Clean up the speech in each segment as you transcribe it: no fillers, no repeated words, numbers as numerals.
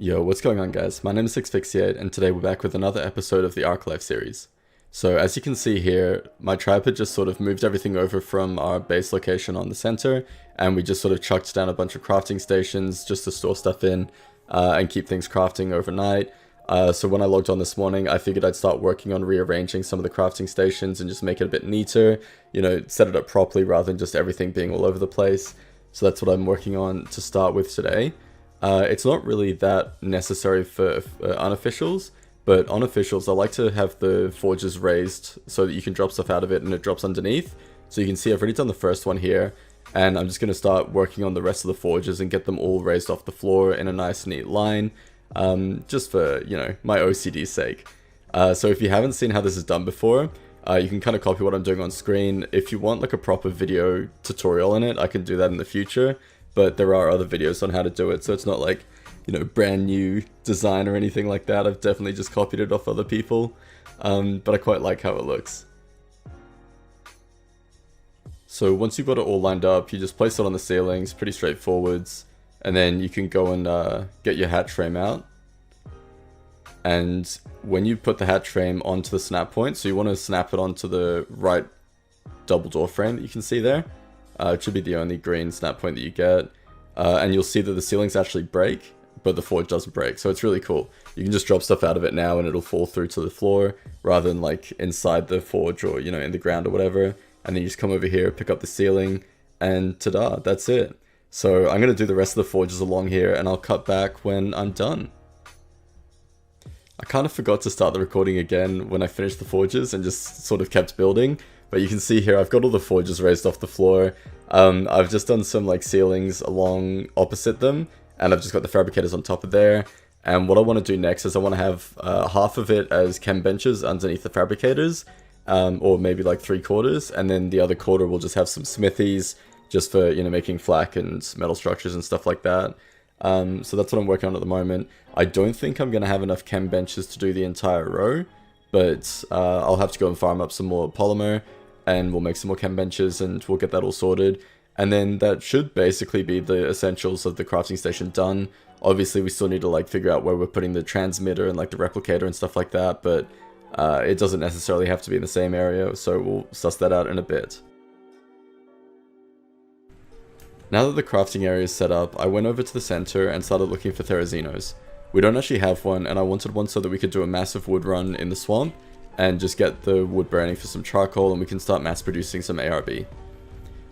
Yo, what's going on guys? My name is Asphyxiate and today we're back with another episode of the ArkLife series. So as you can see here, my tribe had just sort of moved everything over from our base location on the center, and we just sort of chucked down a bunch of crafting stations just to store stuff in and keep things crafting overnight. So when I logged on this morning, I figured I'd start working on rearranging some of the crafting stations and just make it a bit neater, you know, set it up properly rather than just everything being all over the place. So that's what I'm working on to start with today. It's not really that necessary for unofficials, but on officials I like to have the forges raised so that you can drop stuff out of it and it drops underneath. So you can see I've already done the first one here, and I'm just going to start working on the rest of the forges and get them all raised off the floor in a nice neat line, just for, you know, my OCD's sake. So if you haven't seen how this is done before, you can kind of copy what I'm doing on screen. If you want like a proper video tutorial in it, I can do that in the future. But there are other videos on how to do it, so it's not like, you know, brand new design or anything like that. I've definitely just copied it off other people, but I quite like how it looks. So once you've got it all lined up, you just place it on the ceilings, pretty straightforwards, and then you can go and get your hatch frame out. And when you put the hatch frame onto the snap point, so you want to snap it onto the right double door frame that you can see there. It should be the only green snap point that you get, and you'll see that the ceilings actually break, but the forge doesn't break, so it's really cool. You can just drop stuff out of it now and it'll fall through to the floor, rather than like inside the forge or, you know, in the ground or whatever, and then you just come over here, pick up the ceiling, and ta-da, that's it. So I'm going to do the rest of the forges along here, and I'll cut back when I'm done. I kind of forgot to start the recording again when I finished the forges and just sort of kept building. But you can see here, I've got all the forges raised off the floor. I've just done some like ceilings along opposite them, and I've just got the fabricators on top of there. And what I want to do next is I want to have half of it as chem benches underneath the fabricators, or maybe like 3/4, and then the other quarter will just have some smithies, just for, you know, making flak and metal structures and stuff like that. So that's what I'm working on at the moment. I don't think I'm going to have enough chem benches to do the entire row, but I'll have to go and farm up some more polymer, and we'll make some more chem benches and we'll get that all sorted. And then that should basically be the essentials of the crafting station done. Obviously we still need to like figure out where we're putting the transmitter and like the replicator and stuff like that, but it doesn't necessarily have to be in the same area, so we'll suss that out in a bit. Now that the crafting area is set up, I went over to the center and started looking for Therazinos. We don't actually have one, and I wanted one so that we could do a massive wood run in the swamp and just get the wood burning for some charcoal, and we can start mass producing some ARB.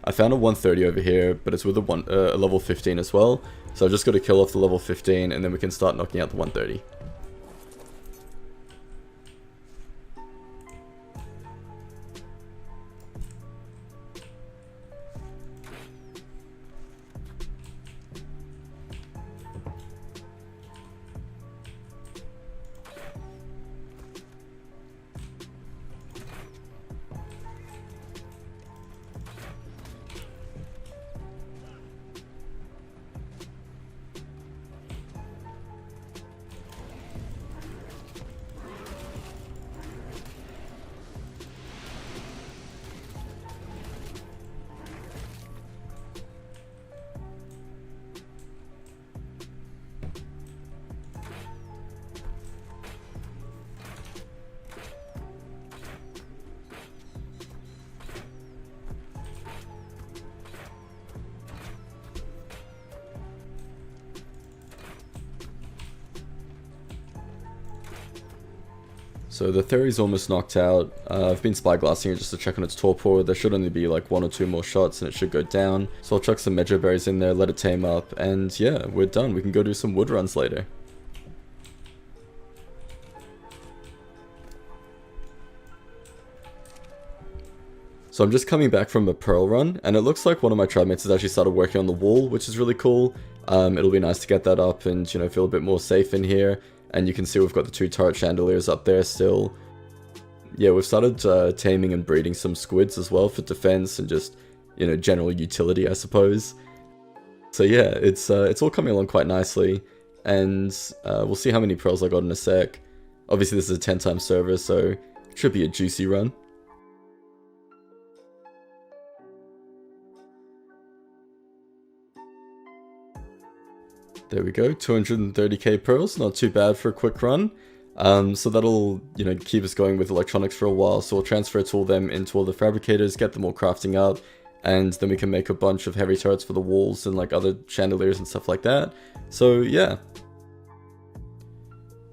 I found a 130 over here, but it's with a level 15 as well, so I've just got to kill off the level 15 and then we can start knocking out the 130. So the theory's almost knocked out. I've been spyglassing it just to check on its torpor. There should only be like 1 or 2 more shots and it should go down. So I'll chuck some medjo berries in there, let it tame up, and yeah, we're done. We can go do some wood runs later. So I'm just coming back from a pearl run, and it looks like one of my tribe mates has actually started working on the wall, which is really cool. It'll be nice to get that up and, you know, feel a bit more safe in here. And you can see we've got the 2 turret chandeliers up there still. Yeah, we've started taming and breeding some squids as well for defense and just, you know, general utility, I suppose. So yeah, it's all coming along quite nicely, and we'll see how many pearls I got in a sec. Obviously this is a 10-time server, so it should be a juicy run. There we go, 230k pearls, not too bad for a quick run. So that'll, you know, keep us going with electronics for a while. So we'll transfer all them into all the fabricators, get them all crafting up, and then we can make a bunch of heavy turrets for the walls and like other chandeliers and stuff like that. So yeah.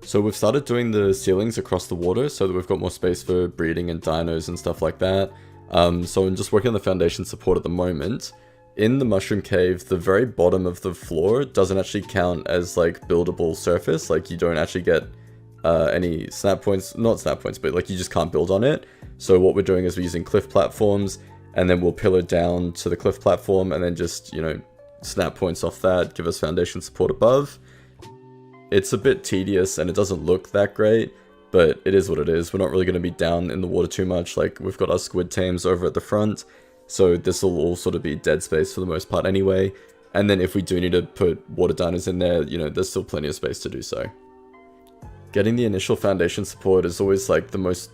So we've started doing the ceilings across the water so that we've got more space for breeding and dinos and stuff like that. So I'm just working on the foundation support at the moment. In the mushroom cave, the very bottom of the floor doesn't actually count as like buildable surface. Like you don't actually get any snap points, not snap points, but like you just can't build on it. So what we're doing is we're using cliff platforms, and then we'll pillar down to the cliff platform and then just, you know, snap points off that, give us foundation support above. It's a bit tedious and it doesn't look that great, but it is what it is. We're not really going to be down in the water too much. Like we've got our squid tames over at the front, so this will all sort of be dead space for the most part anyway. And then if we do need to put water dinos in there, you know, there's still plenty of space to do so. Getting the initial foundation support is always like the most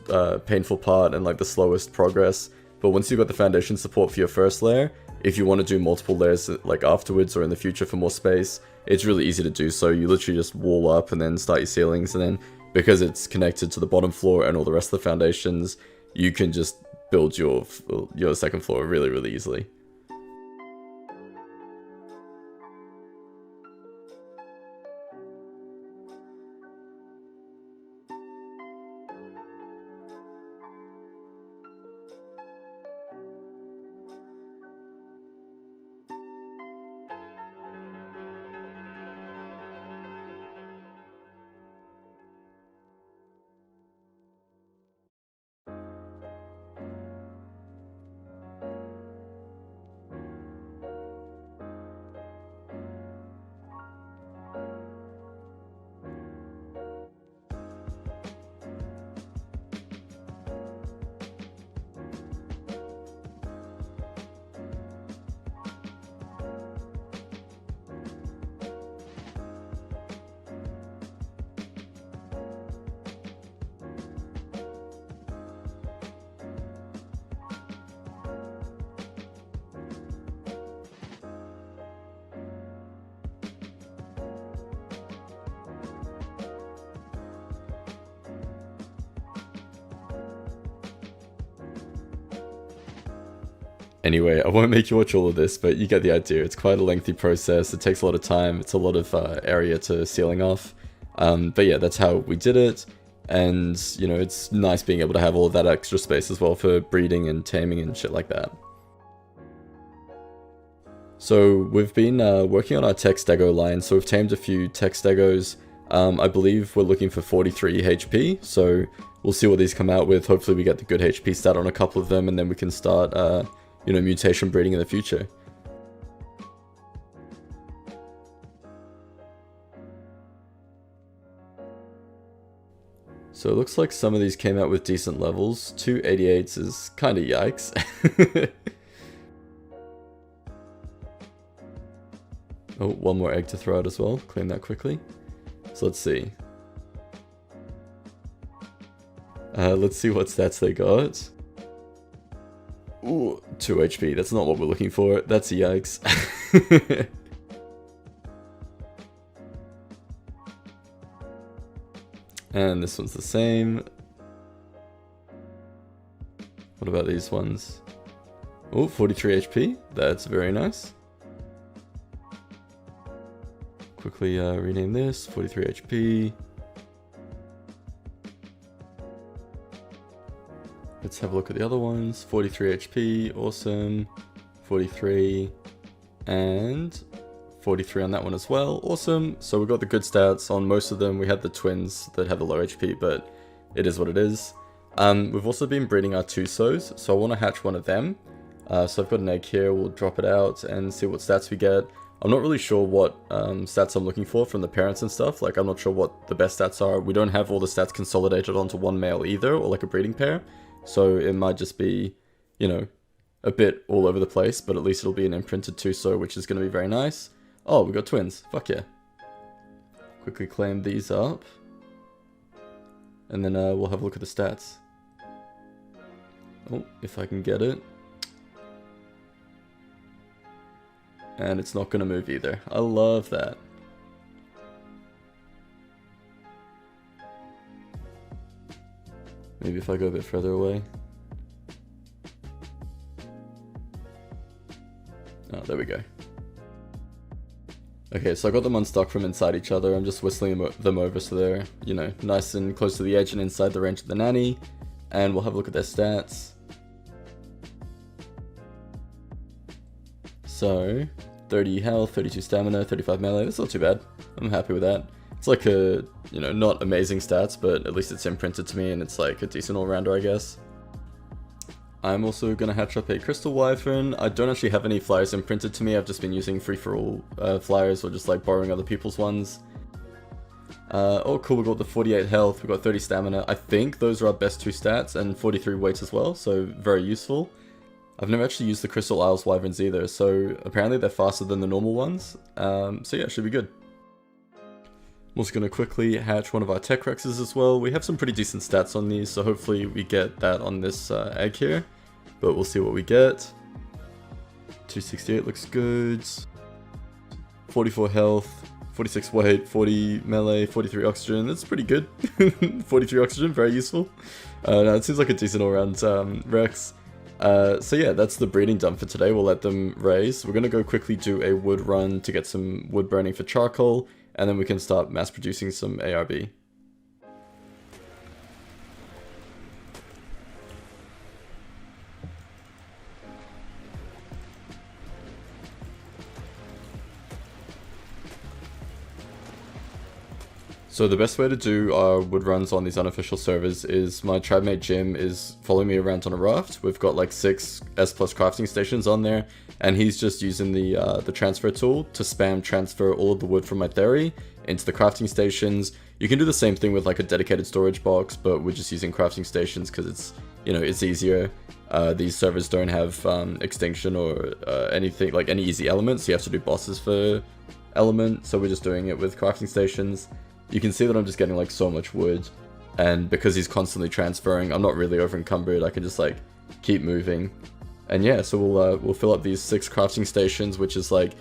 painful part and like the slowest progress. But once you've got the foundation support for your first layer, if you want to do multiple layers like afterwards or in the future for more space, it's really easy to do so. You literally just wall up and then start your ceilings, and then because it's connected to the bottom floor and all the rest of the foundations, you can just build your second floor really, really easily. Anyway, I won't make you watch all of this, but you get the idea. It's quite a lengthy process. It takes a lot of time. It's a lot of area to ceiling off. But yeah, that's how we did it. And, you know, it's nice being able to have all of that extra space as well for breeding and taming and shit like that. So we've been working on our tech stego line. So we've tamed a few tech stegos. I believe we're looking for 43 HP. So we'll see what these come out with. Hopefully we get the good HP stat on a couple of them, and then we can start you know, mutation breeding in the future. So it looks like some of these came out with decent levels. 288s is kind of yikes. Oh, one more egg to throw out as well. Clean that quickly. So let's see. Let's see what stats they got. Ooh, 2 HP. That's not what we're looking for. That's yikes. And this one's the same. What about these ones? Oh, 43 HP. That's very nice. Quickly rename this. 43 HP. Let's have a look at the other ones. 43 HP, awesome. 43, and 43 on that one as well, awesome. So we got the good stats on most of them. We had the twins that had the low HP, but it is what it is. We've also been breeding our Tusos, so I want to hatch one of them. So I've got an egg here, we'll drop it out and see what stats we get. I'm not really sure what stats I'm looking for from the parents and stuff. Like, I'm not sure what the best stats are. We don't have all the stats consolidated onto one male either, or like a breeding pair. So it might just be, you know, a bit all over the place, but at least it'll be an imprinted Tuso, which is going to be very nice. Oh, we got twins. Fuck yeah. Quickly claim these up. And then we'll have a look at the stats. Oh, if I can get it. And it's not going to move either. I love that. Maybe if I go a bit further away. Oh, there we go. Okay, so I got them unstuck from inside each other. I'm just whistling them over so they're, you know, nice and close to the edge and inside the range of the nanny. And we'll have a look at their stats. So, 30 health, 32 stamina, 35 melee. That's not too bad. I'm happy with that. It's like a, you know, not amazing stats, but at least it's imprinted to me and it's like a decent all-rounder, I guess. I'm also going to hatch up a Crystal Wyvern. I don't actually have any flyers imprinted to me. I've just been using free-for-all flyers or just like borrowing other people's ones. Oh cool, we got the 48 health, we got 30 stamina. I think those are our best 2 stats, and 43 weight as well, so very useful. I've never actually used the Crystal Isles Wyverns either, so apparently they're faster than the normal ones. So yeah, it should be good. I'm also going to quickly hatch one of our Tech Rexes as well. We have some pretty decent stats on these, so hopefully we get that on this egg here. But we'll see what we get. 268 looks good. 44 health, 46 weight, 40 melee, 43 oxygen. That's pretty good. 43 oxygen, very useful. No, it seems like a decent all-round Rex. So yeah, that's the breeding done for today. We'll let them raise. We're going to go quickly do a wood run to get some wood burning for charcoal. And then we can start mass producing some ARB. So the best way to do our wood runs on these unofficial servers is my tribe mate Jim is following me around on a raft. We've got like 6 S+ crafting stations on there, and he's just using the transfer tool to spam transfer all of the wood from my Theory into the crafting stations. You can do the same thing with like a dedicated storage box, but we're just using crafting stations because it's, you know, it's easier. These servers don't have extinction or anything like any easy elements. You have to do bosses for element, so we're just doing it with crafting stations. You can see that I'm just getting like so much wood, and because he's constantly transferring, I'm not really over encumbered. I can just like keep moving, and yeah, so we'll fill up these 6 crafting stations, which is like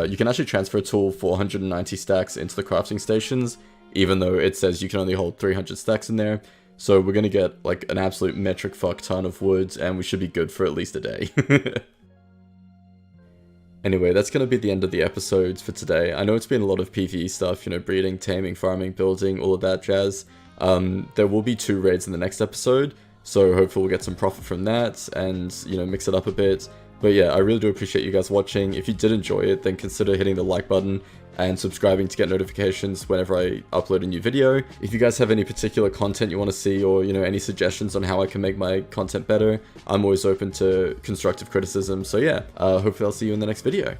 you can actually transfer a tool 490 stacks into the crafting stations, even though it says you can only hold 300 stacks in there. So we're gonna get like an absolute metric fuck ton of wood, and we should be good for at least a day. Anyway, that's going to be the end of the episodes for today. I know it's been a lot of PvE stuff, you know, breeding, taming, farming, building, all of that jazz. There will be 2 raids in the next episode, so hopefully we'll get some profit from that and, you know, mix it up a bit. But yeah, I really do appreciate you guys watching. If you did enjoy it, then consider hitting the like button and subscribing to get notifications whenever I upload a new video. If you guys have any particular content you want to see, or, you know, any suggestions on how I can make my content better, I'm always open to constructive criticism. So yeah, hopefully I'll see you in the next video.